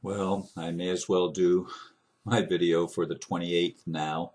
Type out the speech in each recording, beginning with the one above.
Well, I may as well do my video for the 28th now,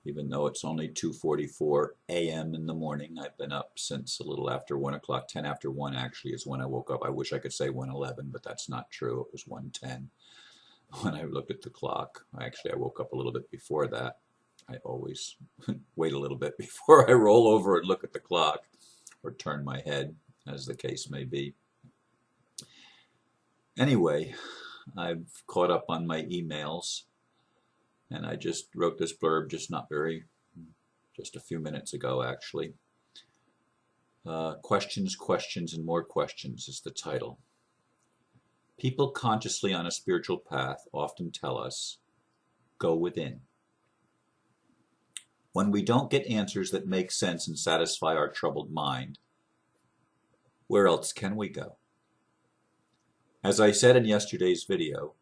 even though it's only 2:44 a.m. in the morning. I've been up since a little after 1 o'clock. 10 after 1 actually is when I woke up. I wish I could say 1:11, but that's not true. It was 1:10 when I looked at the clock. I woke up a little bit before that. I always wait a little bit before I roll over and look at the clock or turn my head, as the case may be. Anyway, I've caught up on my emails, and I just wrote this blurb just a few minutes ago, actually. Questions, Questions, and More Questions is the title. People consciously on a spiritual path often tell us, go within. When we don't get answers that make sense and satisfy our troubled mind, where else can we go? As I said in yesterday's video,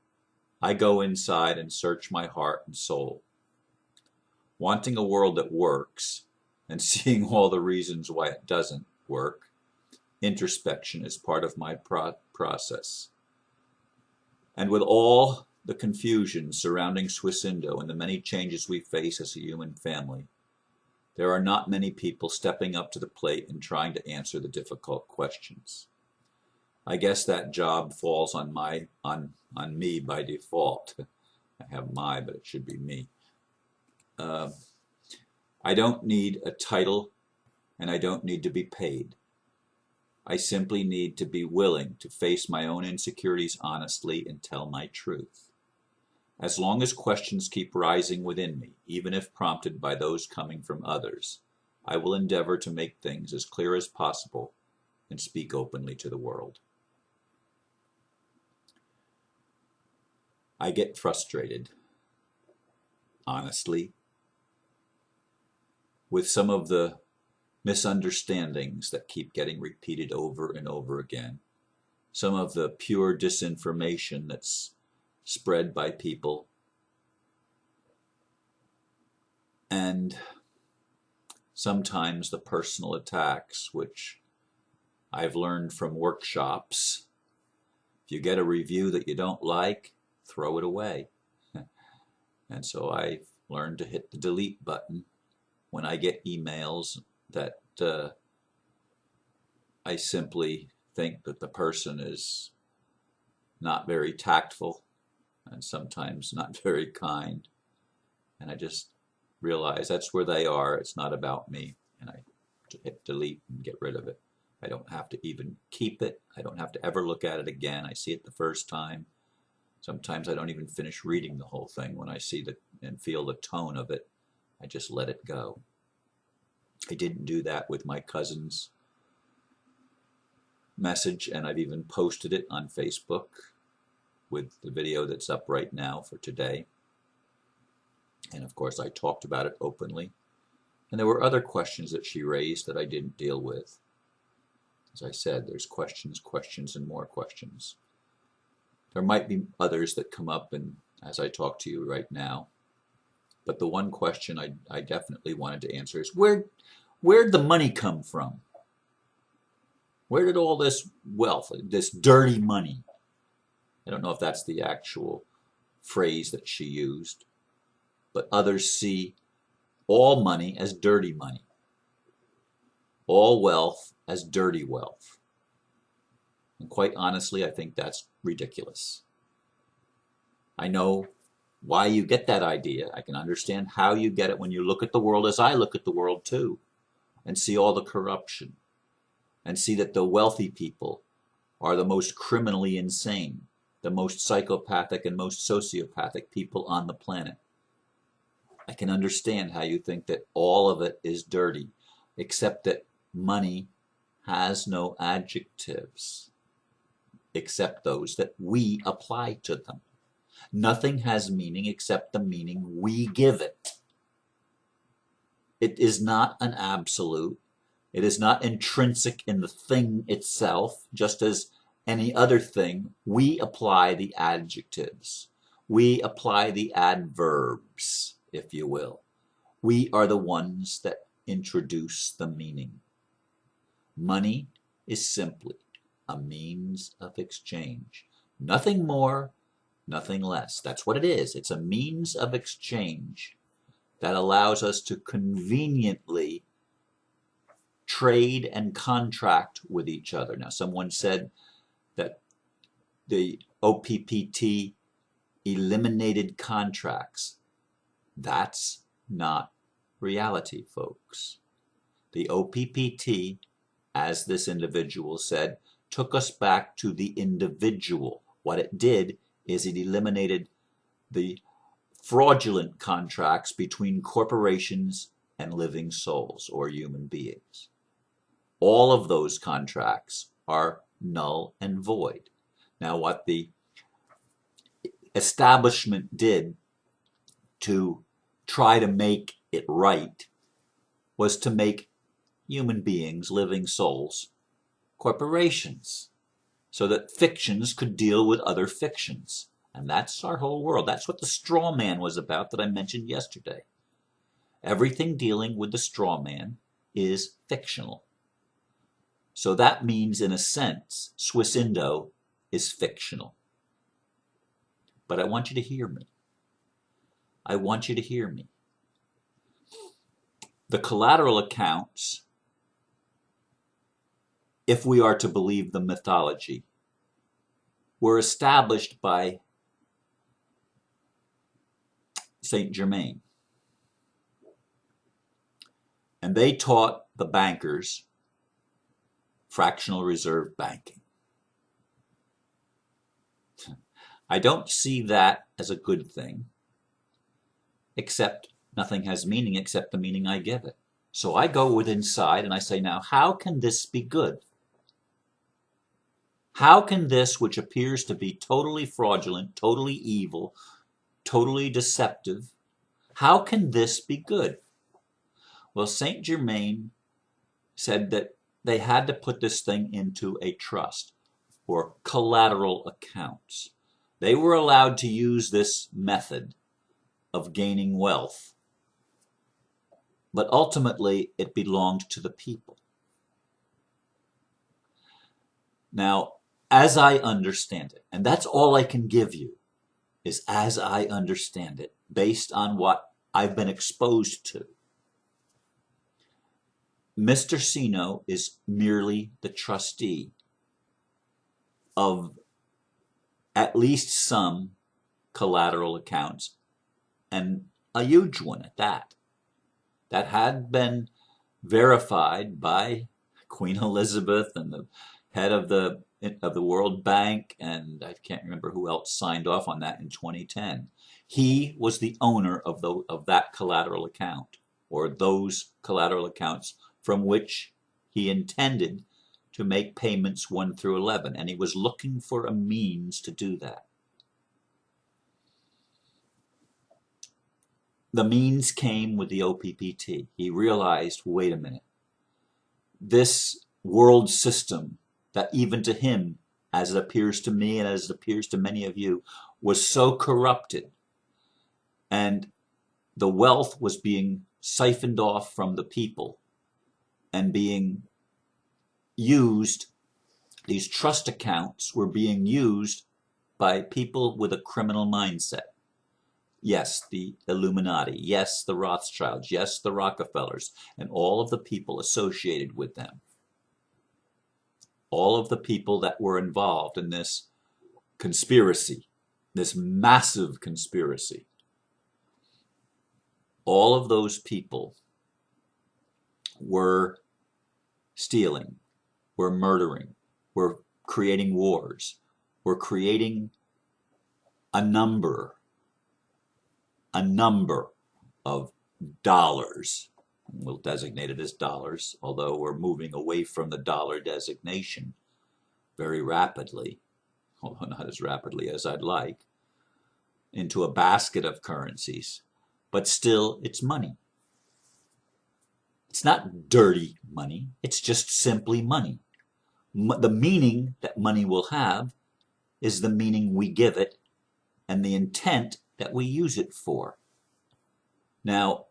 I go inside and search my heart and soul. Wanting a world that works and seeing all the reasons why it doesn't work, introspection is part of my process. And with all the confusion surrounding SwissIndo and the many changes we face as a human family, there are not many people stepping up to the plate and trying to answer the difficult questions. I guess that job falls on me by default. I have my, but it should be me. I don't need a title, and I don't need to be paid. I simply need to be willing to face my own insecurities honestly and tell my truth. As long as questions keep rising within me, even if prompted by those coming from others, I will endeavor to make things as clear as possible and speak openly to the world. I get frustrated, honestly, with some of the misunderstandings that keep getting repeated over and over again. Some of the pure disinformation that's spread by people. And sometimes the personal attacks, which I've learned from workshops. If you get a review that you don't like, throw it away. And so I've learned to hit the delete button when I get emails that I simply think that the person is not very tactful and sometimes not very kind. And I just realize that's where they are. It's not about me. And I hit delete and get rid of it. I don't have to even keep it. I don't have to ever look at it again. I see it the first time. Sometimes I don't even finish reading the whole thing. When I see and feel the tone of it, I just let it go. I didn't do that with my cousin's message, and I've even posted it on Facebook with the video that's up right now for today. And of course I talked about it openly. And there were other questions that she raised that I didn't deal with. As I said, there's questions, questions, and more questions. There might be others that come up and as I talk to you right now. But the one question I definitely wanted to answer is, where'd the money come from? Where did all this wealth, this dirty money? I don't know if that's the actual phrase that she used, but others see all money as dirty money, all wealth as dirty wealth. And quite honestly, I think that's ridiculous. I know why you get that idea. I can understand how you get it when you look at the world as I look at the world too, and see all the corruption, and see that the wealthy people are the most criminally insane, the most psychopathic and most sociopathic people on the planet. I can understand how you think that all of it is dirty, except that money has no adjectives, except those that we apply to them. Nothing has meaning except the meaning we give it. It is not an absolute. It is not intrinsic in the thing itself, just as any other thing. We apply the adjectives. We apply the adverbs, if you will. We are the ones that introduce the meaning. Money is simply a means of exchange. Nothing more, nothing less. That's what it is. It's a means of exchange that allows us to conveniently trade and contract with each other. Now, someone said that the OPPT eliminated contracts. That's not reality, folks. The OPPT, as this individual said, took us back to the individual. What it did is it eliminated the fraudulent contracts between corporations and living souls or human beings. All of those contracts are null and void. Now, what the establishment did to try to make it right was to make human beings, living souls, corporations, so that fictions could deal with other fictions. And that's our whole world. That's what the straw man was about that I mentioned yesterday. Everything dealing with the straw man is fictional. So that means, in a sense, SwissIndo is fictional. But I want you to hear me. I want you to hear me. The collateral accounts, if we are to believe the mythology, were established by Saint Germain. And they taught the bankers fractional reserve banking. I don't see that as a good thing, except nothing has meaning except the meaning I give it. So I go with inside and I say, now, how can this be good? How can this, which appears to be totally fraudulent, totally evil, totally deceptive, how can this be good? Well, Saint Germain said that they had to put this thing into a trust or collateral accounts. They were allowed to use this method of gaining wealth, but ultimately it belonged to the people. Now, as I understand it, and that's all I can give you, is as I understand it, based on what I've been exposed to. Mr. Sino is merely the trustee of at least some collateral accounts, and a huge one at that had been verified by Queen Elizabeth and the head of the World Bank, and I can't remember who else signed off on that in 2010. He was the owner of that collateral account, or those collateral accounts from which he intended to make payments 1 through 11, and he was looking for a means to do that. The means came with the OPPT. He realized, wait a minute, this world system that even to him, as it appears to me and as it appears to many of you, was so corrupted, and the wealth was being siphoned off from the people and being used, these trust accounts were being used by people with a criminal mindset. Yes, the Illuminati. Yes, the Rothschilds. Yes, the Rockefellers, and all of the people associated with them. All of the people that were involved in this conspiracy, this massive conspiracy. All of those people were stealing, were murdering, were creating wars, were creating a number of dollars. We'll designate it as dollars, although we're moving away from the dollar designation very rapidly, although not as rapidly as I'd like, into a basket of currencies. But still, it's money. It's not dirty money. It's just simply money. The meaning that money will have is the meaning we give it and the intent that we use it for. Now,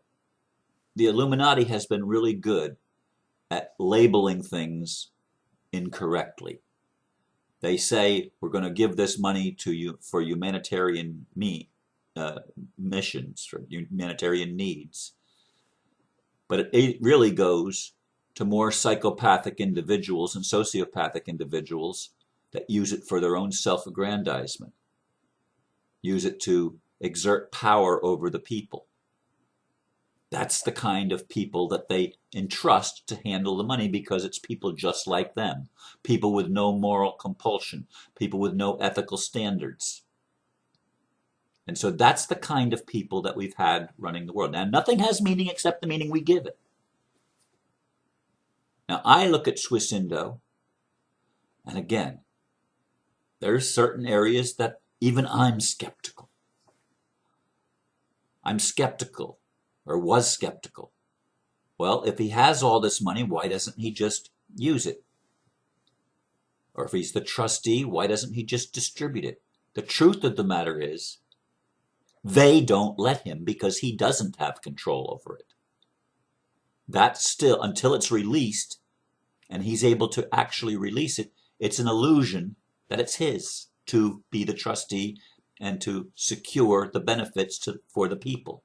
the Illuminati has been really good at labeling things incorrectly. They say we're going to give this money to you for humanitarian missions, for humanitarian needs. But it really goes to more psychopathic individuals and sociopathic individuals that use it for their own self-aggrandizement, use it to exert power over the people. That's the kind of people that they entrust to handle the money, because it's people just like them, people with no moral compulsion, people with no ethical standards. And so that's the kind of people that we've had running the world. Now, nothing has meaning except the meaning we give it. Now, I look at SwissIndo, and again, there's certain areas that even I'm skeptical. I'm skeptical, or was skeptical. Well, if he has all this money, why doesn't he just use it? Or if he's the trustee, why doesn't he just distribute it? The truth of the matter is, they don't let him because he doesn't have control over it. That's still, until it's released, and he's able to actually release it, it's an illusion that it's his to be the trustee and to secure the benefits for the people.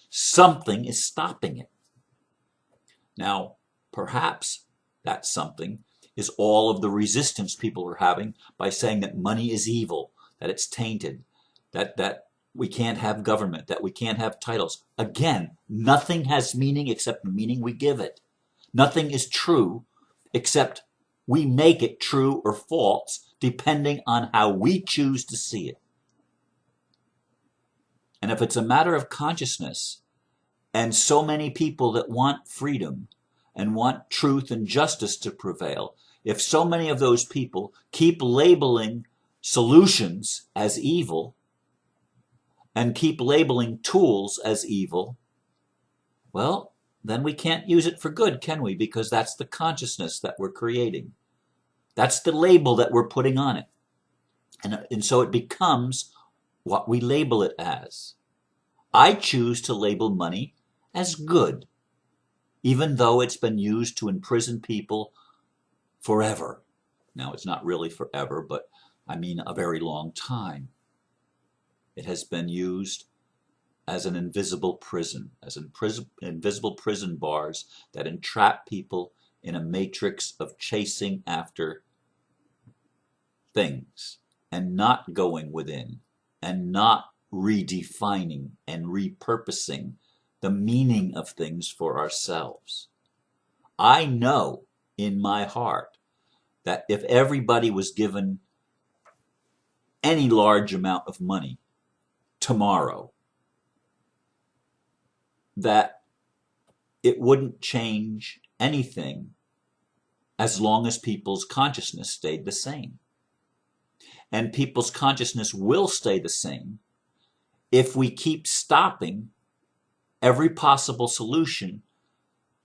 Something is stopping it. Now, perhaps that something is all of the resistance people are having by saying that money is evil, that it's tainted, that we can't have government, that we can't have titles. Again, nothing has meaning except the meaning we give it. Nothing is true except we make it true or false depending on how we choose to see it. And if it's a matter of consciousness, and so many people that want freedom and want truth and justice to prevail, if so many of those people keep labeling solutions as evil and keep labeling tools as evil, well, then we can't use it for good, can we? Because that's the consciousness that we're creating. That's the label that we're putting on it. And so it becomes what we label it as. I choose to label money as good, even though it's been used to imprison people forever. Now, it's not really forever, but I mean a very long time. It has been used as an invisible prison, as invisible prison bars that entrap people in a matrix of chasing after things and not going within and not redefining and repurposing the meaning of things for ourselves. I know in my heart that if everybody was given any large amount of money tomorrow, that it wouldn't change anything as long as people's consciousness stayed the same. And people's consciousness will stay the same if we keep stopping every possible solution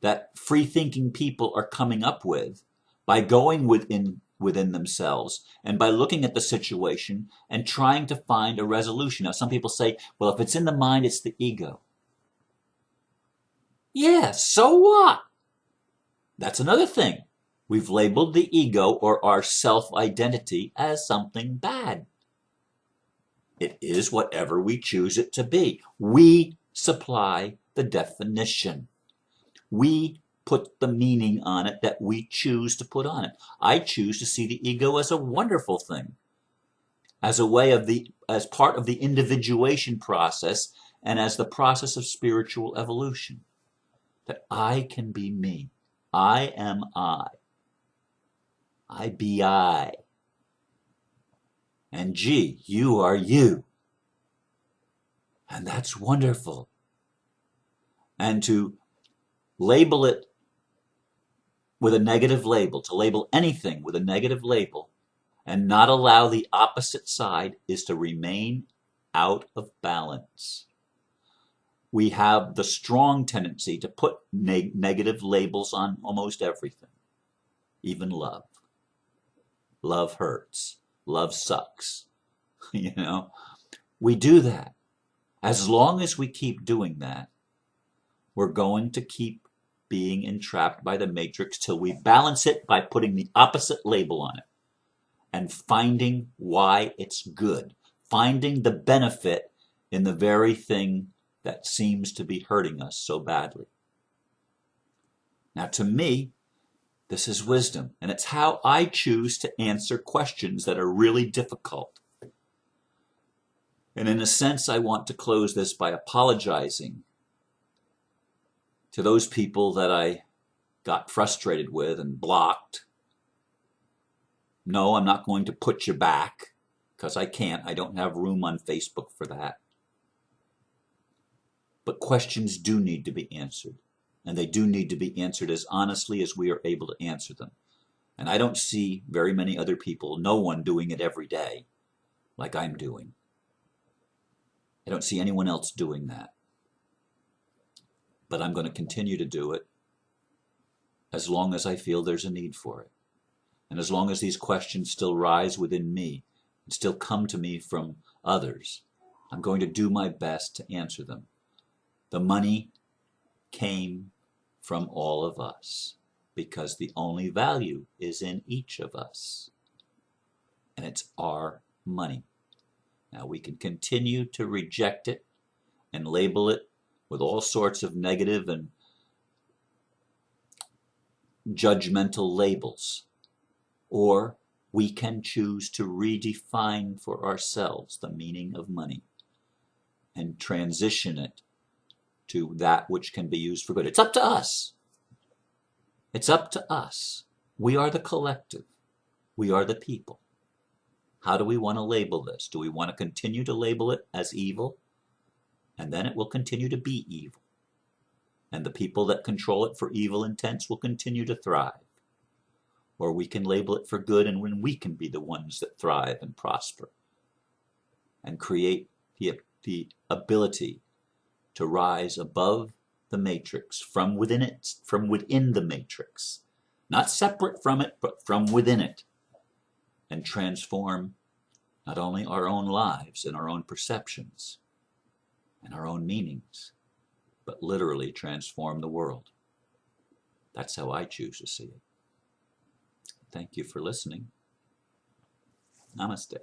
that free-thinking people are coming up with by going within themselves and by looking at the situation and trying to find a resolution. Now, some people say, well, if it's in the mind, it's the ego. Yeah, so what? That's another thing. We've labeled the ego or our self-identity as something bad. It is whatever we choose it to be. We supply the definition. We put the meaning on it that we choose to put on it. I choose to see the ego as a wonderful thing, as a way of as part of the individuation process and as the process of spiritual evolution. That I can be me. I am I. I be I. And gee, you are you. And that's wonderful. And to label it with a negative label, to label anything with a negative label, and not allow the opposite side, is to remain out of balance. We have the strong tendency to put negative labels on almost everything, even love. Love hurts. Love sucks. You know, we do that. As long as we keep doing that, we're going to keep being entrapped by the matrix till we balance it by putting the opposite label on it. and finding why it's good, finding the benefit in the very thing that seems to be hurting us so badly. Now, to me, this is wisdom, and it's how I choose to answer questions that are really difficult. And in a sense, I want to close this by apologizing to those people that I got frustrated with and blocked. No, I'm not going to put you back, because I can't. I don't have room on Facebook for that. But questions do need to be answered, and they do need to be answered as honestly as we are able to answer them. And I don't see very many other people, no one doing it every day like I'm doing. I don't see anyone else doing that. But I'm going to continue to do it as long as I feel there's a need for it. And as long as these questions still rise within me and still come to me from others, I'm going to do my best to answer them. The money came from all of us because the only value is in each of us. And it's our money. Now we can continue to reject it and label it with all sorts of negative and judgmental labels. Or we can choose to redefine for ourselves the meaning of money and transition it to that which can be used for good. It's up to us. It's up to us. We are the collective. We are the people. How do we want to label this? Do we want to continue to label it as evil? And then it will continue to be evil. And the people that control it for evil intents will continue to thrive. Or we can label it for good, and when we can be the ones that thrive and prosper and create the ability to rise above the matrix, from within it, from within the matrix, not separate from it, but from within it, and transform not only our own lives and our own perceptions and our own meanings, but literally transform the world. That's how I choose to see it. Thank you for listening. Namaste.